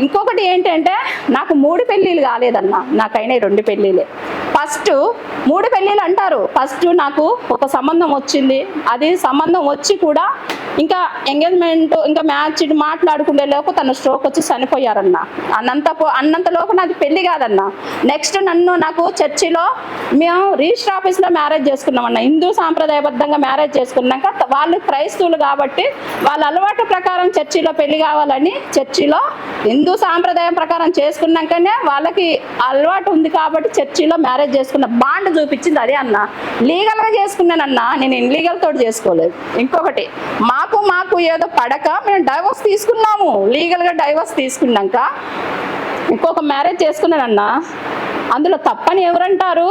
ఇంకొకటి ఏంటంటే నాకు 3 పెళ్ళిళ్ళు కాలేదన్న, నాకైనా 2 పెళ్ళిళ్ళే. ఫస్ట్ 3 పెళ్ళిళ్ళు అంటారు. ఫస్ట్ నాకు ఒక సంబంధం వచ్చింది, అది సంబంధం వచ్చి కూడా ఇంకా ఎంగేజ్మెంట్ ఇంకా మ్యాచ్ మాట్లాడుకునే లోపు తన స్ట్రోక్ వచ్చి చనిపోయారన్న. అన్నంతలోపు నాది పెళ్లి కాదన్న. నెక్స్ట్ నాకు చర్చిలో మేము రిజిస్టర్ ఆఫీస్లో మ్యారేజ్ చేసుకున్నామన్న. హిందూ సాంప్రదాయబద్ధంగా మ్యారేజ్ చేసుకున్నాక వాళ్ళు క్రైస్తవులు కాబట్టి వాళ్ళ అలవాటు ప్రకారం చర్చిలో పెళ్లి కావాలని చర్చిలో హిందూ సాంప్రదాయం ప్రకారం చేసుకున్నాకనే వాళ్ళకి అలవాటు ఉంది కాబట్టి చర్చిలో మ్యారేజ్ చేసుకున్న. బాండ్ చూపించింది అదే అన్న. లీగల్గా చేసుకున్నానన్నా, నేను ఇన్లీగల్ తోటి చేసుకోలేదు. ఇంకొకటి మాకు ఏదో పడక మేము డైవర్స్ తీసుకున్నాము. లీగల్గా డైవర్స్ తీసుకున్నాక ఇంకొక మ్యారేజ్ చేసుకున్నానన్నా. అందులో తప్పని ఎవరంటారు?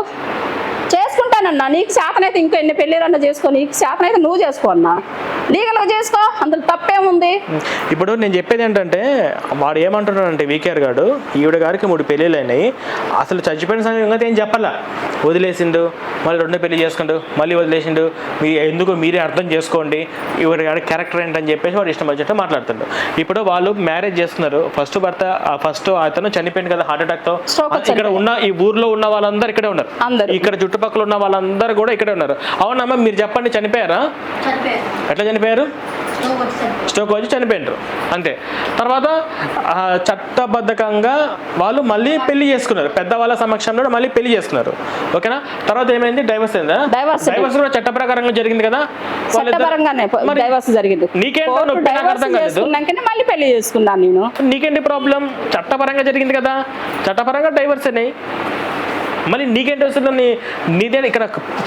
చేసుకుంటానన్నా. నీకు శాతనైతే ఇంకో ఎన్ని పెళ్ళిళ్ళన్నా చేసుకో, నీకు శాతనైతే నువ్వు చేసుకో అన్నా. లీగల్గా చేసుకో, అందులో తప్పేముంది? ఇప్పుడు నేను చెప్పేది ఏంటంటే వాడు ఏమంటున్నాడంటే వీకేఆర్ గారు, ఈవిడ గారికి 3 పెళ్ళిళ్ళు అయినాయి, అసలు చచ్చిపోయిన సంగతి ఏం చెప్పాలా, వదిలేసిండు, మళ్ళీ 2 పెళ్లి చేసుకుండు, మళ్ళీ వదిలేసిండు, ఎందుకు మీరే అర్థం చేసుకోండి, ఈవిడ గారి క్యారెక్టర్ ఏంటని చెప్పేసి వాడు ఇష్టం వచ్చినట్టు మాట్లాడుతుండు. ఇప్పుడు వాళ్ళు మ్యారేజ్ చేసుకున్నారు, ఫస్ట్ అతను చనిపోయింది కదా హార్ట్ అటాక్ తో. ఇక్కడ ఉన్న ఈ ఊర్లో ఉన్న వాళ్ళందరూ ఇక్కడే ఉన్నారు, ఇక్కడ చుట్టుపక్కల ఉన్న వాళ్ళందరూ కూడా ఇక్కడే ఉన్నారు. అవునమ్మా మీరు చెప్పండి, చనిపోయారా? ఎట్లా చనిపోయారు? స్ట్రోక్ వచ్చి చనిపోయినారు అంతే. తర్వాత చట్టబద్ధకంగా వాళ్ళు మళ్ళీ పెళ్లి చేసుకున్నారు, పెద్దవాళ్ళ సమక్షంలో మళ్ళీ పెళ్లి చేసుకున్నారు. ఓకేనా? తర్వాత ఏమైంది? డైవర్స్ అయిందా? డైవర్స్ కూడా చట్ట ప్రకారంగా జరిగింది కదా. మళ్ళీ పెళ్లి చేసుకున్నాను నేను. నీకేంటి ప్రాబ్లం? చట్టపరంగా జరిగింది కదా, చట్టపరంగా డైవర్స్ అయినాయి. మళ్ళీ నీకేంటి వస్తుంది? నీదే ఇక్కడ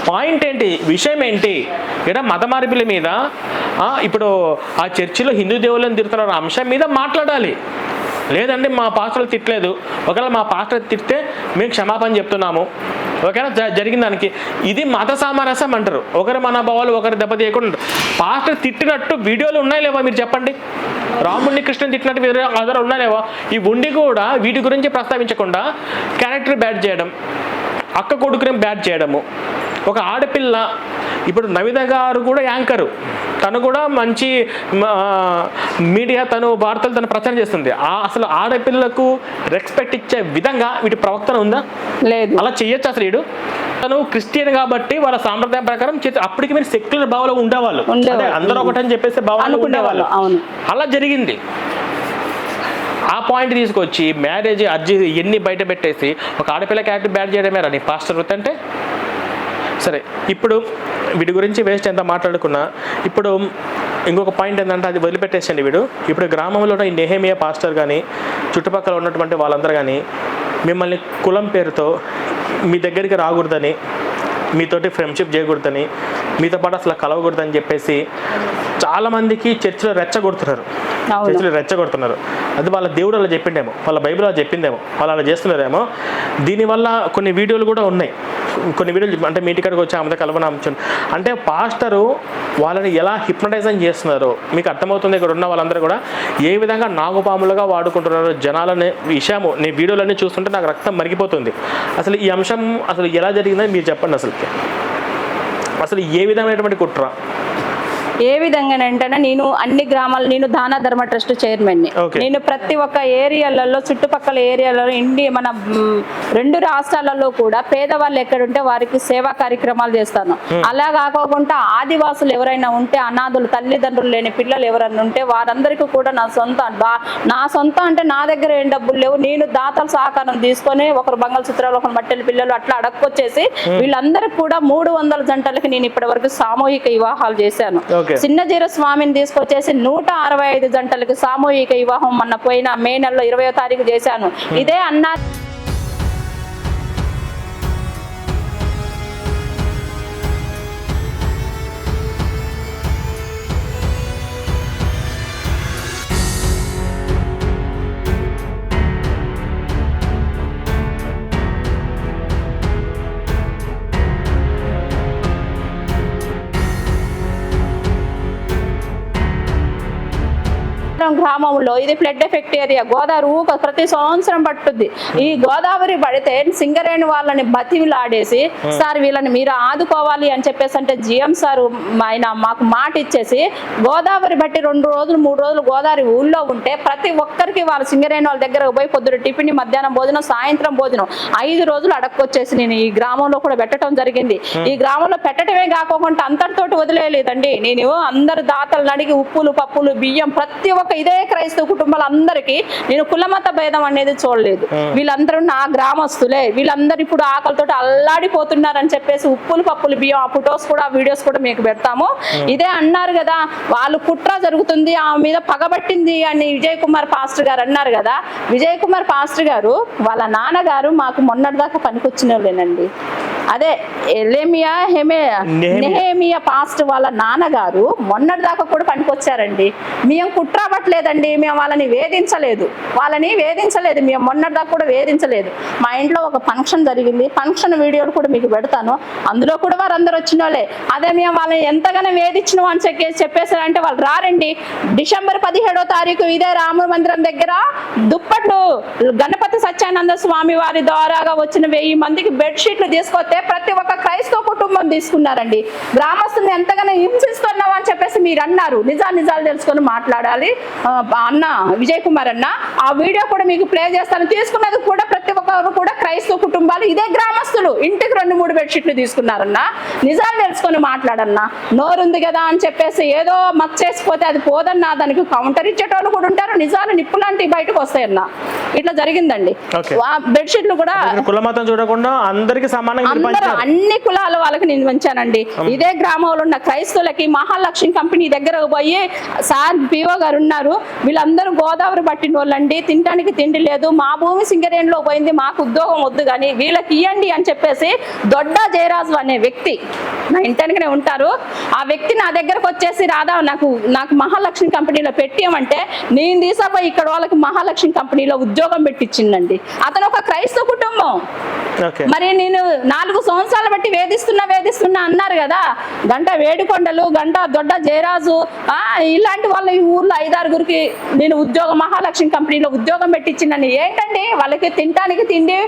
పాయింట్ ఏంటి, విషయం ఏంటి? ఇక్కడ మత మార్పిల మీద ఇప్పుడు ఆ చర్చిలో హిందూ దేవుళ్ళని తిరుగుతున్న అంశం మీద మాట్లాడాలి. లేదండి మా పాస్టర్లు తిట్టలేదు, ఒకవేళ మా పాస్టర్ తిడితే మేము క్షమాపణ చెప్తున్నాము, ఓకేనా, జరిగిన దానికి. ఇది మత సామరస్యం అంటారు. ఒకరి మనోభావాలు ఒకరి దెబ్బతీయకుండా. పాస్టర్ తిట్టినట్టు వీడియోలు ఉన్నాయి లేవా మీరు చెప్పండి? రాముడిని కృష్ణుని తిట్టినట్టు వేరే ఆధారాలు ఉన్నాయి లేవా? ఈ ఉండి కూడా వీటి గురించి ప్రస్తావించకుండా క్యారెక్టర్ బ్యాడ్ చేయడం, అక్క కొడుకుని బ్యాడ్ చేయడము. ఒక ఆడపిల్ల, ఇప్పుడు నవిత గారు కూడా యాంకరు, తను కూడా మంచి మీడియా, తను వార్తలు తను ప్రచారం చేస్తుంది. అసలు ఆడపిల్లకు రెస్పెక్ట్ ఇచ్చే విధంగా వీటి ప్రవర్తన ఉందా? లేదు. అలా చెయ్యొచ్చు అసలు? వీడు తను క్రిస్టియన్ కాబట్టి వాళ్ళ సాంప్రదాయం ప్రకారం అప్పటికి మీరు సెక్యులర్ భావనలో ఉండేవాళ్ళు, అందరూ ఒకటని చెప్పేసి భావనలో ఉండేవాళ్ళు. అలా జరిగింది. ఆ పాయింట్ తీసుకొచ్చి మ్యారేజ్ అర్జీ ఎన్ని బయట పెట్టేసి ఒక ఆడపిల్ల క్యారెక్టర్ బ్యాడ్ చేయడమే రా నీ పాస్టర్ వృత్తి అంటే? సరే, ఇప్పుడు వీడి గురించి వేస్ట్ ఎంత మాట్లాడుకున్నా, ఇప్పుడు ఇంకొక పాయింట్ ఏంటంటే అది వదిలిపెట్టేసండి. వీడు ఇప్పుడు గ్రామంలో ఈ నెహెమియా పాస్టర్ కానీ చుట్టుపక్కల ఉన్నటువంటి వాళ్ళందరూ కానీ మిమ్మల్ని కులం పేరుతో మీ దగ్గరికి రాకూడదని, మీతోటి ఫ్రెండ్షిప్ చేయకూడదని, మీతో పాటు అసలు కలవకూడదని చెప్పేసి చాలామందికి చర్చిలో రెచ్చగొడుతున్నారు. అది వాళ్ళ దేవుడు అలా చెప్పిండేమో, వాళ్ళ బైబిల్ అలా చెప్పిందేమో, వాళ్ళు అలా చేస్తున్నారేమో. దీనివల్ల కొన్ని వీడియోలు కూడా ఉన్నాయి. కొన్ని వీడియోలు అంటే మీ ఇంటికాడికి వచ్చి ఆమెతో కలవనాంచు అంటే పాస్టరు వాళ్ళని ఎలా హిప్నటైజన్ చేస్తున్నారో మీకు అర్థమవుతుంది. ఇక్కడ ఉన్న వాళ్ళందరూ కూడా ఏ విధంగా నాగుపాములుగా వాడుకుంటున్నారో జనాలనే విషయము నీ వీడియోలన్నీ చూస్తుంటే నాకు రక్తం మరిగిపోతుంది. అసలు ఈ అంశం అసలు ఎలా జరిగిందని మీరు చెప్పండి. అసలు ఏ విధమైనటువంటి కుట్ర? ఏ విధంగానంటే నేను అన్ని గ్రామాలు, నేను దాన ధర్మ ట్రస్ట్ చైర్మన్ని. నేను ప్రతి ఒక్క ఏరియాలలో, చుట్టుపక్కల ఏరియాలలో, మన 2 రాష్ట్రాలలో కూడా పేదవాళ్ళు ఎక్కడుంటే వారికి సేవా కార్యక్రమాలు చేస్తాను. అలా కాకుండా ఆదివాసులు ఎవరైనా ఉంటే, అనాథులు, తల్లిదండ్రులు లేని పిల్లలు ఎవరైనా ఉంటే వారందరికీ కూడా నా సొంత అంటే నా దగ్గర ఏం డబ్బులు లేవు, నేను దాతల సహకారం తీసుకొని ఒకరు మంగళసూత్రాలు, ఒకరు మట్టెల పిల్లలు అట్లా అడక్కొచ్చేసి వీళ్ళందరికీ కూడా 300 జంటలకి నేను ఇప్పటి వరకు సామూహిక వివాహాలు చేశాను. చిన్నజీర స్వామిని తీసుకొచ్చేసి 165 జంటలకు సామూహిక వివాహం మొన్న పోయిన మే నెలలో 20వ తారీఖు చేశాను. ఇదే అన్నా గ్రామంలో ఇది ఫ్లడ్ ఎఫెక్ట్ ఏరియా. గోదావరి ప్రతి సంవత్సరం పట్టుద్ది. ఈ గోదావరి పడితే సింగరేణి వాళ్ళని బతిలాడేసి సార్ వీళ్ళని మీరు ఆదుకోవాలి అని చెప్పేసి అంటే జిఎం సార్ ఆయన మాకు మాట ఇచ్చేసి గోదావరి బట్టి 2 రోజులు 3 రోజులు గోదావరి ఊళ్ళో ఉంటే ప్రతి ఒక్కరికి వాళ్ళ సింగరేణి వాళ్ళ దగ్గర పోయి పొద్దున టిఫిన్, మధ్యాహ్నం భోజనం, సాయంత్రం భోజనం 5 రోజులు అడక్కొచ్చేసి నేను ఈ గ్రామంలో కూడా పెట్టడం జరిగింది. ఈ గ్రామంలో పెట్టడమే కాకుండా అంతటితోటి వదిలేయలేదండి. నేను అందరు దాతలను అడిగి ఉప్పులు, పప్పులు, బియ్యం ప్రతి ఒక్క ఇదే క్రైస్తవ కుటుంబాలందరికీ నేను కులమత భేదం అనేది చూడలేదు. వీళ్ళందరూ నా గ్రామస్తులే. వీళ్ళందరూ ఇప్పుడు ఆకలితో అల్లాడిపోతున్నారని చెప్పేసి ఉప్పులు, పప్పులు, బియ్యం ఆ ఫొటోస్ కూడా వీడియోస్ కూడా మీకు పెడతాము. ఇదే అన్నారు కదా వాళ్ళు కుట్ర జరుగుతుంది ఆమె మీద పగబట్టింది అని విజయ్ కుమార్ పాస్టర్ గారు అన్నారు కదా. విజయ్ కుమార్ పాస్టర్ గారు వాళ్ళ నాన్నగారు మాకు మొన్నటిదాకా పనికొచ్చిన వాళ్ళేనండి. అదే నెహేమియా పాస్ట్ వాళ్ళ నాన్నగారు మొన్నటిదాకా కూడా పనికొచ్చారండి. మేము కుట్రాబట్టలేదండి, మేము వాళ్ళని వేధించలేదు. మేము మొన్నటిదాకా కూడా వేధించలేదు. మా ఇంట్లో ఒక ఫంక్షన్ జరిగింది. ఫంక్షన్ వీడియోలు కూడా మీకు పెడతాను. అందులో కూడా వారందరూ వచ్చిన వాళ్ళే. అదే మేము వాళ్ళని ఎంతగానో వేధించినాం అని చెప్పేసారంటే వాళ్ళు రారండి. డిసెంబర్ 17వ తారీఖు ఇదే రామ మందిరం దగ్గర దుప్పట్లు గణపతి సత్యానంద స్వామి వారి ద్వారాగా వచ్చిన 1000 మందికి బెడ్షీట్లు తీసుకొస్తే ప్రతి ఒక్క క్రైస్తవ కుటుంబం తీసుకున్నారండి. గ్రామస్తుల్ని ఎంతగానో హింసిస్తున్నావు అని చెప్పేసి మీరు అన్నారు. నిజాలు తెలుసుకొని మాట్లాడాలి అన్న విజయ్ కుమార్ అన్న. ఆ వీడియో కూడా మీకు ప్లే చేస్తాను. తీసుకున్నది కూడా ప్రతి ఒక్కరు కూడా క్రైస్తవ కుటుంబాలు ఇదే గ్రామస్తులు ఇంటికి 2-3 బెడ్షీట్లు తీసుకున్నారన్నా. నిజాలు తెలుసుకొని మాట్లాడన్నా. నోరుంది కదా అని చెప్పేసి ఏదో మచ్చేసిపోతే అది పోదన్నా దానికి కౌంటర్ ఇచ్చేటోళ్ళు కూడా ఉంటారు. నిజాలు నిప్పులాంటివి బయటకు వస్తాయన్నా. ఇట్లా జరిగిందండి. బెడ్షీట్లు కూడా కులమతం చూడకుండా అందరికి సమానంగా అన్ని కులాల వాళ్ళకి నేను పంచానండి. ఇదే గ్రామంలో ఉన్న క్రైస్తవులకి మహాలక్ష్మి కంపెనీ దగ్గర పోయి సార్ పిఓ గారు ఉన్నారు, వీళ్ళందరూ గోదావరి పట్టిన వాళ్ళండి, తినడానికి తిండి లేదు, మా భూమి సింగరేణిలో పోయింది, మాకు ఉద్యోగం వద్దు కానీ వీళ్ళకి ఇవ్వండి అని చెప్పేసి దొడ్డా జయరాజు అనే వ్యక్తి నా ఇంటెనకనే ఉంటారు. ఆ వ్యక్తి నా దగ్గరకు వచ్చేసి రాధా నాకు మహాలక్ష్మి కంపెనీలో పెట్టియమంటే నేను తీసాపోయి ఇక్కడ వాళ్ళకి మహాలక్ష్మి కంపెనీలో ఉద్యోగం పెట్టించిందండి. అతను ఒక క్రైస్తవ కుటుంబం. మరి నేను 4 సంవత్సరాలు బట్టి వేధిస్తున్నా అన్నారు కదా. గంట వేడికొండలు, గంట దొడ్డ జయరాజు ఇలాంటి వాళ్ళ ఈ ఊర్లో 5-6గురికి నేను మహాలక్ష్మి కంపెనీలో ఉద్యోగం పెట్టించిందని. ఏంటండి వాళ్ళకి తినడానికి తిండి,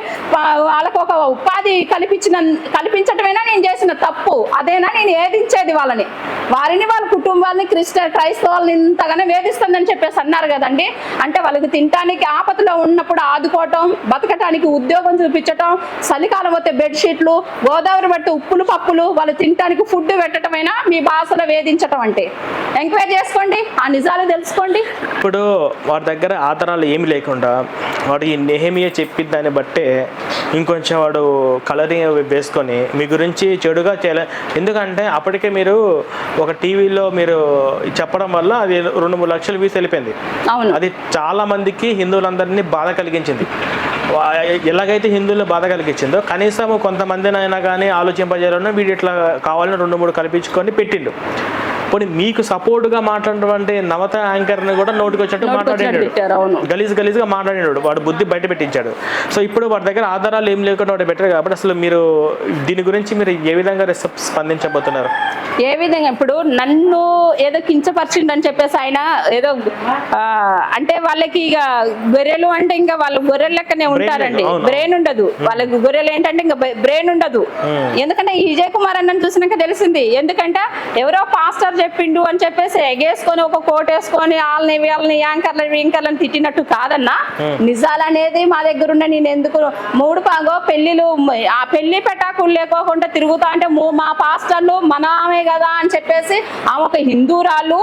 వాళ్ళకు ఒక ఉపాధి కల్పించటమేనా నేను చేసిన తప్పు? అదేనా నేను వేధించేది వాళ్ళని? వాళ్ళ కుటుంబాలని క్రైస్తవాలని ఇంతగానే వేధిస్తుందని చెప్పేసి అన్నారు కదండి. అంటే వాళ్ళకి తినడానికి ఆపదలో ఉన్నప్పుడు ఆదుకోవటం, బతకటానికి ఉద్యోగం చూపించటం, చలికాలం వస్తే బెడ్షీట్లు, గోదావరి బట్టి ఉప్పులు, పప్పులు, వాళ్ళు తినడానికి ఫుడ్ పెట్టడమైనా మీ భాషలో వేధించటం అంటే? ఎంక్వైరీ చేసుకోండి, ఆ నిజాలు తెలుసుకోండి. ఇప్పుడు వాడి దగ్గర ఆధారాలు ఏమి లేకుండా వాడికి నెహెమియా చెప్పిన దాన్ని బట్టే ఇంకొంచెం వాడు కలరింగ్ వేసుకొని మీ గురించి చెడుగా చేయాలి. ఎందుకంటే అప్పటికే మీరు ఒక టీవీలో మీరు చెప్పడం వల్ల అది 2-3 లక్షల వ్యూస్ వెళ్ళిపోయింది. అది చాలా మందికి హిందువులందరినీ బాధ కలిగించింది. ఎలాగైతే హిందువులు బాధ కలిగించిందో కనీసం కొంతమందినైనా కానీ ఆలోచింపజేయాలన్నా వీడు ఇట్లా కావాలని 2-3 కల్పించుకొని పెట్టిండు. పోనీ మీకు సపోర్ట్గా మాట్లాడినటువంటి నవత యాంకర్ని కూడా నోటికి వచ్చినట్టు మాట్లాడాడు, గలీజ్గా మాట్లాడాడు, వాడు బుద్ధి బయట పెట్టించాడు. సో ఇప్పుడు వాడి దగ్గర ఆధారాలు ఏం లేకుండా వాడు బెటర్ కాబట్టి అసలు మీరు దీని గురించి మీరు ఏ విధంగా స్పందించబోతున్నారు? ఏ విధంగా? ఇప్పుడు నన్ను ఏదో కించపరిచిండని చెప్పేసి ఆయన ఏదో అంటే వాళ్ళకి ఇక గొర్రెలు అంటే ఇంకా వాళ్ళు గొర్రెల లెక్కనే ఉంటారండి. బ్రెయిన్ ఉండదు వాళ్ళకి. గొర్రెలు ఏంటంటే ఇంకా బ్రెయిన్ ఉండదు. ఎందుకంటే ఈ విజయ్ కుమార్ అన్నని చూసినాక తెలిసింది. ఎందుకంటే ఎవరో పాస్టర్ చెప్పిండు అని చెప్పేసి ఎగేసుకొని ఒక కోట్ వేసుకొని వాళ్ళని యాంకర్లను తిట్టినట్టు కాదన్నా. నిజాలు అనేది మా దగ్గర ఉన్న నేను ఎందుకు 3 పెళ్లిలు ఆ పెళ్లి పెటాకులు లేకోకుండా తిరుగుతా అంటే మా పాస్టర్లు మన ఆమె కదా అని చెప్పేసి ఆమె ఒక హిందూరాలు,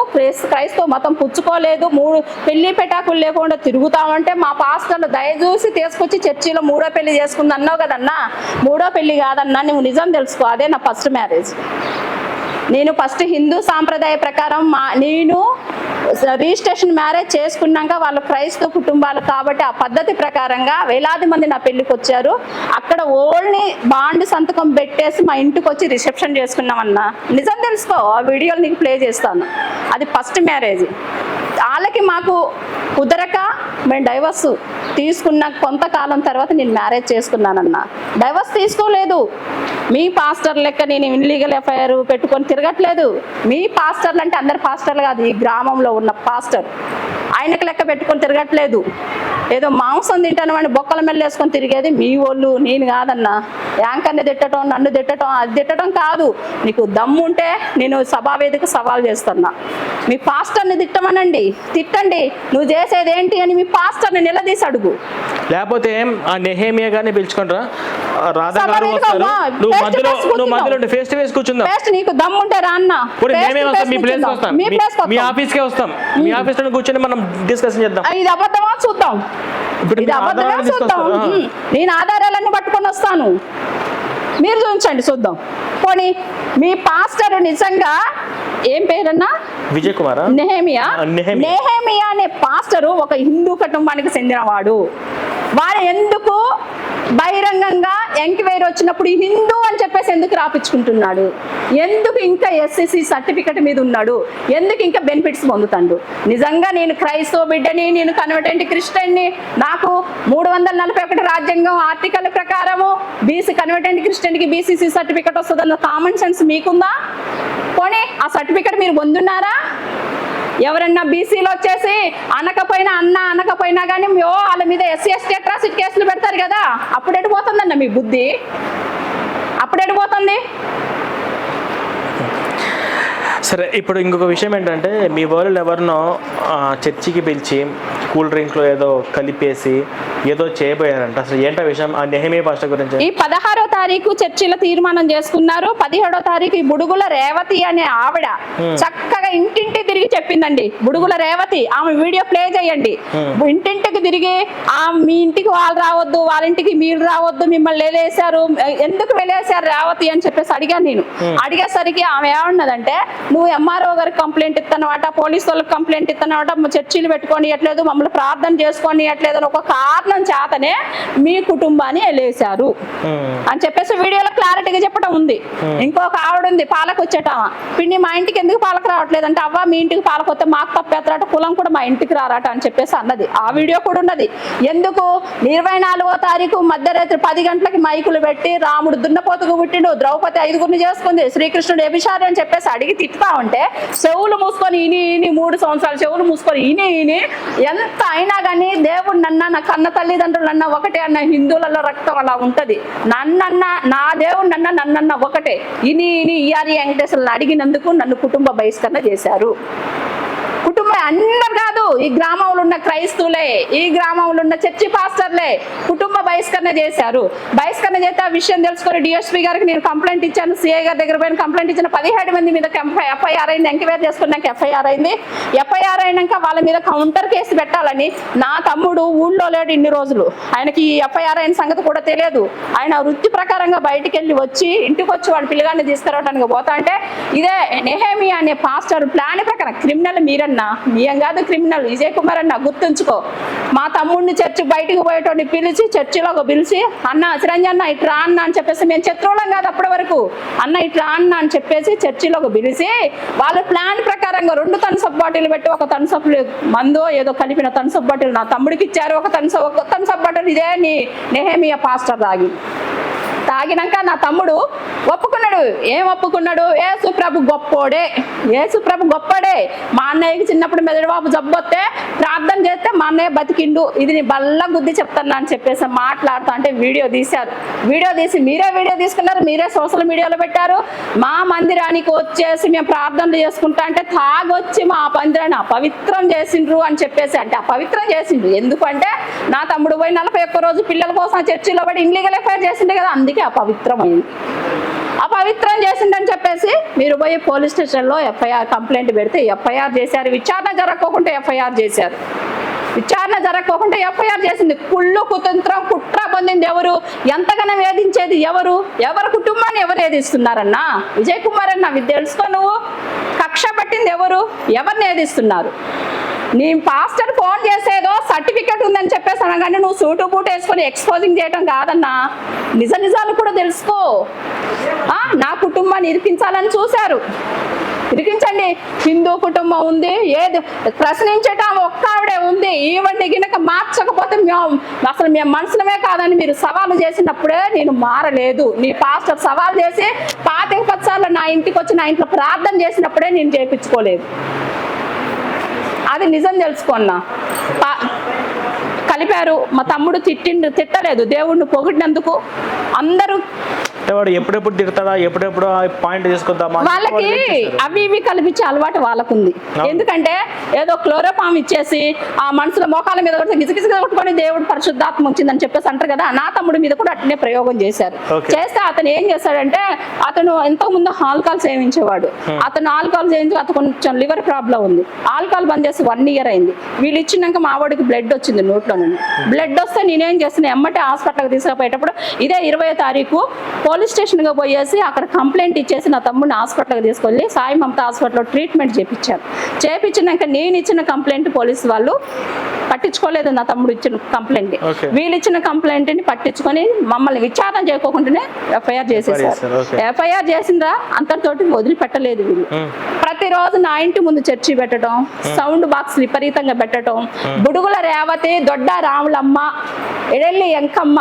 క్రైస్తవ మతం పుచ్చుకోలేదు, 3 పెళ్లి పెటాకులు లేకుండా తిరుగుతామంటే మా పాస్టర్లు దయచూసి తీసుకొచ్చి చర్చిలో 3వ పెళ్లి చేసుకుంది అన్నావు కదన్నా. 3వ పెళ్లి కాదన్నా, నువ్వు నిజం తెలుసుకో. అదే నా ఫస్ట్ మ్యారేజ్. నేను ఫస్ట్ హిందూ సాంప్రదాయ ప్రకారం నేను రిజిస్ట్రేషన్ మ్యారేజ్ చేసుకున్నాక వాళ్ళు క్రైస్తవ కుటుంబాలు కాబట్టి ఆ పద్ధతి ప్రకారంగా వేలాది మంది నా పెళ్లికి వచ్చారు. అక్కడ ఓన్లీ బాండ్ సంతకం పెట్టేసి మా ఇంటికి వచ్చి రిసెప్షన్ చేసుకున్నామన్నా. నిజం తెలుసుకో, ఆ వీడియోలు నీకు ప్లే చేస్తాను. అది ఫస్ట్ మ్యారేజ్. వాళ్ళకి మాకు కుదరక మేము డైవర్స్ తీసుకున్న కొంతకాలం తర్వాత నేను మ్యారేజ్ చేసుకున్నానన్నా. డైవర్స్ తీసుకోలేదు. మీ పాస్టర్ లెక్క నేను ఇన్లీగల్ ఎఫ్ఐఆర్ పెట్టుకొని తిరగట్లేదు. మీ పాస్టర్లు అంటే అందరు పాస్టర్లు కాదు, ఈ గ్రామంలో ఉన్న పాస్టర్ ఆయనకు లెక్క పెట్టుకొని తిరగట్లేదు. ఏదో మాంసం తింటాను అని బొక్కల మెల్ల వేసుకొని తిరిగేది మీ వాళ్ళు, నేను కాదన్నా. యాంకర్ని తిట్టడం, నన్ను తిట్టడం, అది తిట్టడం కాదు. నీకు దమ్ము ఉంటే నేను సభావేదిక సవాల్ చేస్తున్నా. మీ పాస్టర్ని తిట్టమనండి, తిట్టండి. నువ్వు చేసేది ఏంటి అని మీ పాస్టర్ని నిలదీసి అడుగు. లేకపోతే ఆ నెహేమియా గారిని పిలుచుకుంటారా, రాధా గారు వస్తారు, నువ్వు మధ్యలో ఫేస్ టు ఫేస్ కూర్చుందాం. నీకు దమ్ము ఉంటే రా అన్న, మీ ప్లేస్ వస్తాం, మీ ఆఫీస్కే వస్తాం, మీ ఆఫీస్ లో కూర్చొని మనం డిస్కషన్ చేద్దాం. ఇది అబద్ధమా చూద్దాం, ఇది అబద్ధమా చూద్దాం. నేను ఆధారాలన్నీ పట్టుకొని వస్తాను, మీరు చూపించండి చూద్దాం. పోనీ మీ పాస్టర్ నిజంగా ఏం పేరన్నా, విజయ్ కుమార్ నెహేమియా అనే పాస్టరు ఒక హిందూ కుటుంబానికి చెందినవాడు. వాడు ఎందుకు బహిరంగంగా ఎంక్వైరీ వచ్చినప్పుడు హిందూ అని చెప్పేసి ఎందుకు రాపించుకుంటున్నాడు? ఎందుకు ఇంకా ఎస్ఎస్సి సర్టిఫికెట్ మీద ఉన్నాడు? ఎందుకు ఇంకా బెనిఫిట్స్ పొందుతాడు? నిజంగా నేను క్రైస్తవ బిడ్డని, నేను కన్వర్టెంట్ క్రిస్టియన్ని, నాకు 341 రాజ్యాంగం ఆర్టికల్ ప్రకారము బీసీ కన్వర్టెంట్ క్రిస్టియన్కి బీసీసీ సర్టిఫికెట్ వస్తుందన్న కామన్ సెన్స్ మీకుందా? పోనీ ఆ సర్టిఫికెట్ మీరు పొందున్నారా? ఎవరన్నా బీసీలో వచ్చేసి అనకపోయినా కానీ వాళ్ళ మీద ఎస్సీ ఎస్టీ అట్రాసిటీ కేసులు పెడతారు కదా, అప్పుడు ఎడిపోతుందన్న మీ బుద్ధి, అప్పుడు ఎడిపోతుంది. సరే, ఇప్పుడు ఇంకొక విషయం ఏంటంటే, మీ వాళ్ళు ఎవరినో చర్చికి పిలిచి కూల్ డ్రింక్లో ఏదో కలిపేసి ఏదో చేయబోయారంట. అసలు ఏంటో విషయం ఆ నెహెమియా పాస్టర్ గురించి? ఈ 16వ తారీఖు చర్చిలో తీర్మానం చేసుకున్నారు. 17వ తారీఖు ఈ బుడుగుల రేవతి అనే ఆవిడ చక్కగా ఇంటింటి తిరిగి చెప్పిందండి. బుడుగుల రేవతి, ఆమె వీడియో ప్లే చేయండి. ఇంటింటికి తిరిగి మీ ఇంటికి వాళ్ళు రావద్దు, వాళ్ళ ఇంటికి మీరు రావద్దు, మిమ్మల్ని వెళ్ళేశారు, ఎందుకు వెళ్ళేశారు రేవతి అని చెప్పేసి అడిగాను నేను. అడిగేసరికి ఆమె ఏమన్నదంటే, నువ్వు ఎంఆర్ఓ గారికి కంప్లైంట్ ఇస్తానమాట, పోలీసు వాళ్ళకి కంప్లైంట్ ఇస్తానమాట, చర్చిలు పెట్టుకొని ఎట్లేదు, మమ్మల్ని ప్రార్థన చేసుకొని ఎట్లేదు అని ఒక కారణం చేతనే మీ కుటుంబాన్ని వెళ్ళేశారు అని చెప్పేసి వీడియోలో క్లారిటీగా చెప్పడం ఉంది. ఇంకొక ఆవిడ ఉంది పాలకు వచ్చేటామా, పిండి మా ఇంటికి ఎందుకు పాలకు రావట్లేదంటే, అవ్వ మీ ఇంటికి పాలకు వస్తే మాకు తప్పేస్తారట, కులం కూడా మా ఇంటికి రారట అని చెప్పేసి అన్నది. ఆ వీడియో కూడా ఉన్నది. ఎందుకు 24వ తారీఖు మధ్యరాత్రి 10 గంటలకి మైకులు పెట్టి రాముడు దున్నపోతుకు పుట్టిండు, ద్రౌపది 5గురిని చేసుకుంది, శ్రీకృష్ణుడు వ్యభిచారి అని చెప్పేసి అడిగి తిట్టుతా ఉంటే చెవులు మూసుకొని ఇని 3 సంవత్సరాలు చెవులు మూసుకొని ఇని ఎంత అయినా కానీ దేవుడు నన్న, నా కన్న తల్లిదండ్రులన్నా ఒకటే అన్న, హిందువులలో రక్తం అలా ఉంటది. నా దేవుడు నన్నన్న ఒకటే. ఇని ఈఆర్ఈ వెంకటేశ్వరులను అడిగినందుకు నన్ను కుటుంబ బహిష్కరణ చేశారు. కుటుంబం అందరు కాదు, ఈ గ్రామంలో ఉన్న క్రైస్తవులే, ఈ గ్రామంలో ఉన్న చర్చి పాస్టర్లే కుటుంబ బహిష్కరణ చేశారు. బహిష్కరణ చేస్తే ఆ విషయం తెలుసుకొని డిఎస్పీ గారికి నేను కంప్లైంట్ ఇచ్చాను. సిఐ గారి దగ్గర పోయిన కంప్లైంట్ ఇచ్చిన 17 మంది మీద ఎఫ్ఐఆర్ అయింది. ఎంక్వైరీ చేసుకున్నాక ఎఫ్ఐఆర్ అయింది. ఎఫ్ఐఆర్ అయినాక వాళ్ళ మీద కౌంటర్ కేసు పెట్టాలని నా తమ్ముడు ఊళ్ళో లేడు ఇన్ని రోజులు, ఆయనకి ఈ ఎఫ్ఐఆర్ అయిన సంగతి కూడా తెలియదు. ఆయన వృత్తి ప్రకారంగా బయటికి వెళ్ళి వచ్చి ఇంటికి వచ్చి వాడు పిల్లగాన్ని తీసుకురావడానికి పోతా అంటే, ఇదే నెహేమియా అనే పాస్టర్ ప్లాన్ ప్రకారం క్రిమినల్ మీరన్నా, మీయం కాదు క్రిమినల్, విజయ్ కుమార్ అన్న గుర్తుంచుకో. మా తమ్ముడిని చర్చి బయటకు పోయేటోడిని పిలిచి చర్చిలోకి పిలిచి, అన్న చిరంజన్న ఇట్లా అన్న అని చెప్పేసి, మేము శత్రువులం కాదు అప్పటి వరకు, అన్న ఇట్లా అన్న అని చెప్పేసి చర్చిలోకి పిలిచి వాళ్ళ ప్లాన్ ప్రకారంగా 2 థమ్సప్ బాటిల్ పెట్టి, ఒక థమ్సప్ మందో ఏదో కలిపిన థమ్సప్ బాటిల్ నా తమ్ముడికి ఇచ్చారు. ఒక థమ్సప్ బాటిల్ ఇదే నెహేమియా పాస్టర్ తాగినాక నా తమ్ముడు ఒప్పుకున్నాడు. ఏం ఒప్పుకున్నాడు? యేసుప్రభు గొప్పోడే, యేసుప్రభు గొప్పడే. మా అన్నయ్యకి చిన్నప్పుడు మెదడుబాబు జబ్బొస్తే ప్రార్థన చేస్తే మా అన్నయ్య బతికిండు, ఇది నీ బల్ల గుద్ది చెప్తాను అని చెప్పేసి మాట్లాడుతూ అంటే వీడియో తీశారు. వీడియో తీసి మీరే వీడియో తీసుకున్నారు, మీరే సోషల్ మీడియాలో పెట్టారు. మా మందిరానికి వచ్చేసి మేము ప్రార్థనలు చేసుకుంటా అంటే తాగొచ్చి మా మందిరాన్ని అపవిత్రం చేసిండ్రు అని చెప్పేసి, అంటే అపవిత్రం చేసిండ్రు ఎందుకంటే నా తమ్ముడు పోయి 41 రోజు పిల్లల కోసం చర్చిలో పడి ఇన్లీగల్ ఎఫైర్ చేసిండే కదా, అందుకే అపవిత్రమైంది. అపవిత్రం చేసిందని చెప్పేసి మీరు పోయి పోలీస్ స్టేషన్లో ఎఫ్ఐఆర్ కంప్లైంట్ పెడితే ఎఫ్ఐఆర్ చేశారు. విచారణ జరగకోకుండా ఎఫ్ఐఆర్ చేశారు. విచారణ జరగకోకుండా ఎఫ్ఐఆర్ చేసింది. కుళ్ళు కుతంత్రం కుట్ర పొందింది ఎవరు? ఎంతగానో వేధించేది ఎవరు? ఎవరి కుటుంబాన్ని ఎవరు వేధిస్తున్నారన్నా? విజయ్ కుమార్ అన్న ఇది తెలుసుకో. నువ్వు కక్ష పట్టింది ఎవరు? ఎవరిని వేధిస్తున్నారు? నీ పాస్టర్ ఫోన్ చేసేదో సర్టిఫికెట్ ఉందని చెప్పేసి అనగానే నువ్వు సూటు బూట్ వేసుకొని ఎక్స్పోజింగ్ చేయడం కాదన్నా, నిజాలు కూడా తెలుసుకో. నా కుటుంబాన్ని ఇరికించాలని చూశారు, ఇరికించండి. హిందూ కుటుంబం ఉంది, ఏది ప్రశ్నించటం ఒక్క ఆవిడే ఉంది. ఈవెంట్ గినక మార్చకపోతే అసలు మేము మనుషులమే కాదని మీరు సవాలు చేసినప్పుడే నేను మారలేదు. నీ పాస్టర్ సవాల్ చేసి 25 సార్లు నా ఇంటికి వచ్చి నా ఇంట్లో ప్రార్థన చేసినప్పుడే నేను చేయించుకోలేదు. అది నిజం తెలుసుకున్నా. కలిపారు. మా తమ్ముడు తిట్టలేదు, దేవుణ్ణి పొగిడినందుకు అందరూ. వాడు ఎప్పుడెప్పుడు తిడతాడా, ఎప్పుడెప్పుడు పాయింట్ తీసుకుందామా, వాళ్ళకి అవి ఇవి కల్పించే అలవాటు వాళ్ళకుంది. ఎందుకంటే ఏదో క్లోరోఫామ్ ఇచ్చేసి ఆ మనుషుల మోకాల మీద కొడితే గిజగిజగా కొట్టుకొని దేవుడు పరిశుద్ధాత్మ వచ్చిందని చెప్పేసి అంటారు కదా. నా తమ్ముడి మీద కూడా అట్నే ప్రయోగం చేశారు. చేస్తే అతను ఏం చేశాడంటే, అతను ఎంతో ముందు ఆల్కహాల్ సేవించేవాడు. అతను ఆల్కహాల్ సేవించి అతను కొంచెం లివర్ ప్రాబ్లం ఉంది. ఆల్కహాల్ బంద్ చేసి 1 year అయింది. వీళ్ళు ఇచ్చినాక మా వాడికి బ్లడ్ వచ్చింది నోట్లో నుండి. బ్లడ్ వస్తే నేనేం చేస్తున్నా, ఎమ్మటే హాస్పిటల్కి తీసుకుపోయేటప్పుడు ఇదే 20వ తారీఖు పోలీస్ స్టేషన్గా పోయేసి అక్కడ కంప్లైంట్ ఇచ్చేసి నా తమ్ముడిని హాస్పిటల్కి తీసుకెళ్ళి సాయి మమతా హాస్పిటల్లో ట్రీట్మెంట్ చేయించాను. చేయించినాక నేను ఇచ్చిన కంప్లైంట్ పోలీసు వాళ్ళు పట్టించుకోలేదు. నా తమ్ముడు ఇచ్చిన కంప్లైంట్, వీళ్ళు ఇచ్చిన కంప్లైంట్ని పట్టించుకొని మమ్మల్ని విచారణ చేయకోకుండానే ఎఫ్ఐఆర్ చేసేసారు. ఎఫ్ఐఆర్ చేసిందా అంతటితోటి వదిలిపెట్టలేదు వీళ్ళు. ప్రతిరోజు నా ఇంటి ముందు చర్చి పెట్టడం, సౌండ్ బాక్స్ విపరీతంగా పెట్టడం, బుడుగుల రేవతి, దొడ్డ రాములమ్మ, ఎడెల్లి ఎంకమ్మ,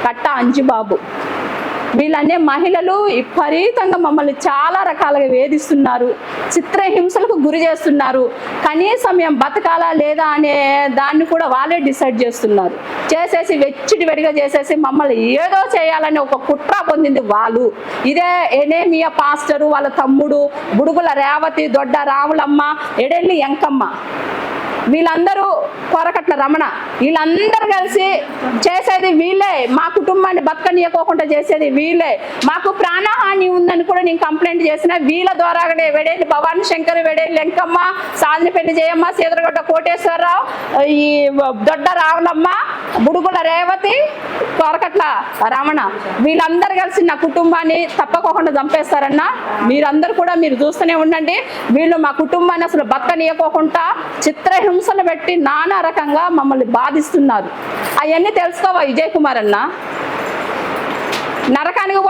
కట్ట అంజిబాబు, వీళ్ళనే మహిళలు విపరీతంగా మమ్మల్ని చాలా రకాలుగా వేధిస్తున్నారు, చిత్రహింసలకు గురి చేస్తున్నారు. కనీసం మేము బతకాలా లేదా అనే దాన్ని కూడా వాళ్ళే డిసైడ్ చేస్తున్నారు. చేసేసి వెచ్చిటివెడిగా చేసేసి మమ్మల్ని ఏదో చేయాలని ఒక కుట్ర పొందింది వాళ్ళు. ఇదే ఎనేమియా పాస్టరు, వాళ్ళ తమ్ముడు, బుడుగుల రేవతి, దొడ్డ రాములమ్మ, ఎడెల్లి ఎంకమ్మ, వీళ్ళందరూ, కొరకట్ల రమణ, వీళ్ళందరూ కలిసి చేసేది వీళ్ళే. మా కుటుంబాన్ని బతకనీయకోకుండా చేసేది వీళ్ళే. మాకు ప్రాణహాని ఉందని కూడా నేను కంప్లైంట్ చేసిన వీళ్ళ ద్వారానే. వెడేలి భవానీ శంకర్, వెడేలి వెంకమ్మ, సాధనపల్లి జయమ్మ, సీదరగొడ్డ కోటేశ్వరరావు, ఈ దొడ్డ రావులమ్మ, బుడుగుల రేవతి, కొరకట్ల రమణ, వీళ్ళందరూ కలిసి నా కుటుంబాన్ని తప్పకోకుండా చంపేస్తారన్న. మీరందరూ కూడా మీరు చూస్తూనే ఉండండి. వీళ్ళు మా కుటుంబాన్ని అసలు బతకనీయకోకుండా చిత్రహింసలు పెట్టి నానా రకంగా మమ్మల్ని బాధిస్తున్నారు. అవన్నీ తెలుసుకోవా విజయ్ కుమార్ అన్న? నరకానికి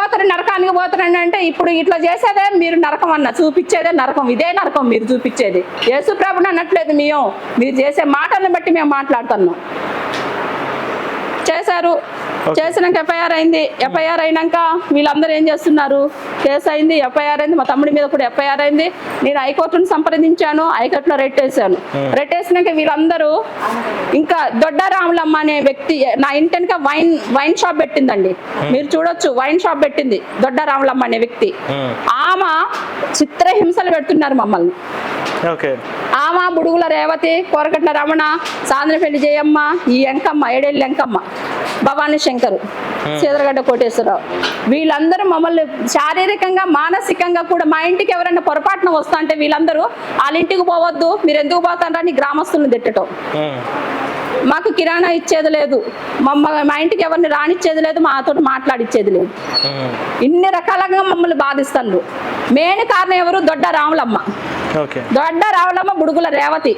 పోతారని అంటే ఇప్పుడు ఇట్లా చేసేదే మీరు నరకం అన్న, చూపించేదే నరకం. ఇదే నరకం మీరు చూపించేది. యేసు ప్రభుని అనట్లేదు మేము, మీరు చేసే మాటలను బట్టి మేము మాట్లాడుతున్నాం. చేశారు. చేసినాక ఎఫ్ఐఆర్ అయింది. ఎఫ్ఐఆర్ అయినాక వీళ్ళందరూ ఏం చేస్తున్నారు, కేసు అయింది, ఎఫ్ఐఆర్ అయింది. మా తమ్ముడి మీద కూడా ఎఫ్ఐఆర్ అయింది. నేను హైకోర్టును సంప్రదించాను, హైకోర్టులో రెట్టేసాను. రెట్టేసినాక వీళ్ళందరూ ఇంకా దొడ్డ రాములమ్మ అనే వ్యక్తి నా ఇంటిక వైన్ షాప్ పెట్టిందండి. మీరు చూడొచ్చు, వైన్ షాప్ పెట్టింది దొడ్డ రాములమ్మ అనే వ్యక్తి. ఆమె చిత్రహింసలు పెడుతున్నారు మమ్మల్ని. ఆమె, బుడుగుల రేవతి, కోరకట్ల రమణ, సాధనపల్లి జయమ్మ, ఈ ఎంకమ్మ, ఏడేళ్ళు ఎంకమ్మ, భవానీ శంకర్, సీదరగడ్డ కోటేశ్వరరావు, వీళ్ళందరూ మమ్మల్ని శారీరకంగా మానసికంగా కూడా, మా ఇంటికి ఎవరైనా పొరపాటున వస్తా అంటే వీళ్ళందరూ వాళ్ళ ఇంటికి పోవద్దు, మీరు ఎందుకు పోతారని గ్రామస్తులను తిట్టడం. మాకు కిరాణా ఇచ్చేది లేదు, మా ఇంటికి ఎవరిని రానిచ్చేది లేదు, మాతో మాట్లాడిచ్చేది లేదు. ఇన్ని రకాలుగా మమ్మల్ని బాధిస్తారు. మెయిన్ కారణం ఎవరు? దొడ్డ రాములమ్మ, బుడుగుల రేవతి.